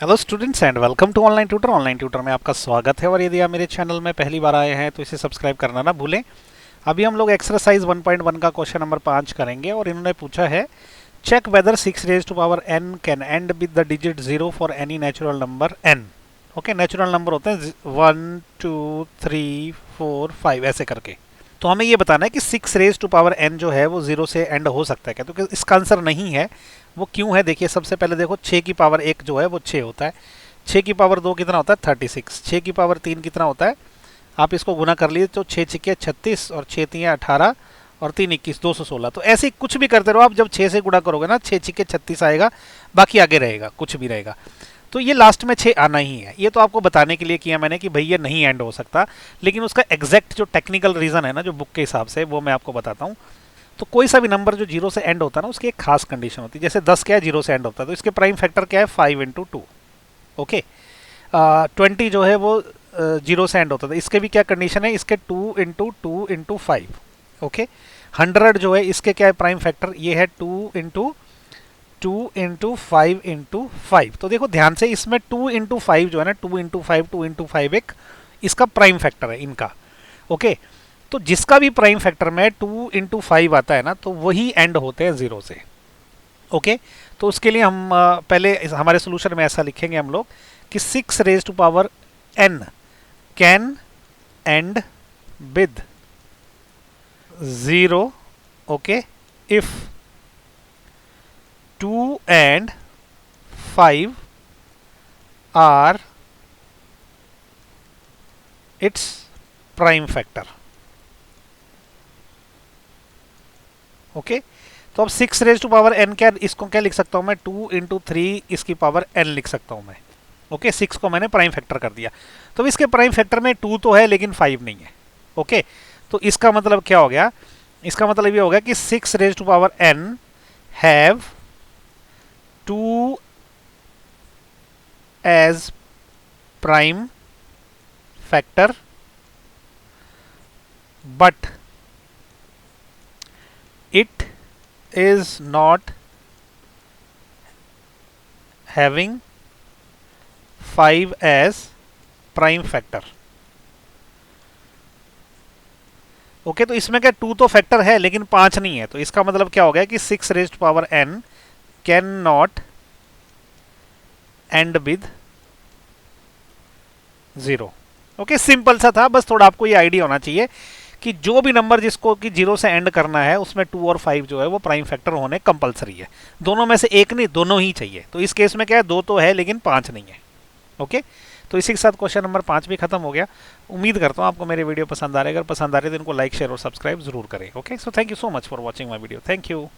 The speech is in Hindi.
Hello students and welcome to online tutor. Online tutor में आपका स्वागत है और यदि आप मेरे चैनल में पहली बार आए हैं तो इसे सब्सक्राइब करना ना भूलें। अभी हम लोग एक्सरसाइज 1.1 का क्वेश्चन नंबर 5 करेंगे और इन्होंने पूछा है check whether 6 raise to power n can end with the digit 0 for any natural number n। Okay, natural number होते हैं 1 2 3 4 5 ऐसे करके। तो हमें ये बताना है कि 6 रेज टू पावर n जो है वो 0 से एंड हो सकता है क्या, तो इसका आंसर नहीं है। वो क्यों है देखिए, सबसे पहले देखो 6 की पावर 1 जो है वो 6 होता है, 6 की पावर 2 कितना होता है 36, 6 की पावर 3 कितना होता है, आप इसको गुना कर लीजिए तो 6 छिके 36 और 6 तियाँ 18 और 3 21 216। तो ऐसे ही कुछ भी करते रहो आप, जब 6 से गुणा करोगे ना 6 छिके 36 आएगा, बाकी आगे रहेगा कुछ भी रहेगा। तो ये लास्ट में 6 आना ही है। ये तो आपको बताने के लिए किया मैंने कि भाई ये नहीं एंड हो सकता, लेकिन उसका एग्जैक्ट जो टेक्निकल रीजन है ना, जो बुक के हिसाब से, वो मैं आपको बताता हूँ। तो कोई सा भी नंबर जो 0 से एंड होता है ना, उसकी एक खास कंडीशन होती है। जैसे 10 क्या है 0 से एंड होता है, तो इसके प्राइम फैक्टर क्या है 5 इंटू 2। ओके, 20 जो है वो 0 से एंड होता था, इसके भी क्या कंडीशन है, इसके 2 इंटू 2 इंटू 5। ओके, 100 जो है इसके क्या है प्राइम फैक्टर, ये है 2 इंटू 2 इंटू 5 इंटू 5। तो देखो ध्यान से, इसमें 2 इंटू 5 जो है ना, 2 इंटू 5 2 इंटू 5 एक इसका प्राइम फैक्टर है इनका। ओके, तो जिसका भी प्राइम फैक्टर में 2 इंटू 5 आता है ना, तो वही एंड होते हैं 0 से। ओके, तो उसके लिए हम पहले हमारे सोल्यूशन में ऐसा लिखेंगे हम लोग कि 6 raise to power n can end with 0, okay, if 2 and 5 are its prime factor। Okay, तो अब 6 रेज टू पावर n क्या, इसको क्या लिख सकता हूं मैं, 2 इंटू 3 इसकी पावर n लिख सकता हूं मैं। ओके, 6 को मैंने प्राइम फैक्टर कर दिया। तो इसके प्राइम फैक्टर में 2 तो है लेकिन 5 नहीं है। ओके, तो इसका मतलब क्या हो गया, इसका मतलब ये हो गया कि 6 raise to power n have 2 as prime factor but it is not having 5 as prime factor। Okay, तो इसमें क्या 2 तो फैक्टर है लेकिन 5 नहीं है। तो इसका मतलब क्या हो गया कि 6 raise to power n can not end with 0। Okay, simple सा था, बस थोड़ा आपको ये आइडिया होना चाहिए कि जो भी नंबर जिसको कि 0 से एंड करना है उसमें 2 और 5 जो है वो प्राइम फैक्टर होने कंपलसरी है। दोनों में से एक नहीं, दोनों ही चाहिए। तो इस केस में क्या है, 2 तो है लेकिन 5 नहीं है। ओके, तो इसी के साथ क्वेश्चन नंबर 5 भी खत्म हो गया। उम्मीद करता हूँ आपको मेरे वीडियो पसंद आ रहे। अगर पसंद आ रहे तो इनको लाइक शेयर और सब्सक्राइब जरूर करें। Okay, so thank you so much for watching my video. Thank you.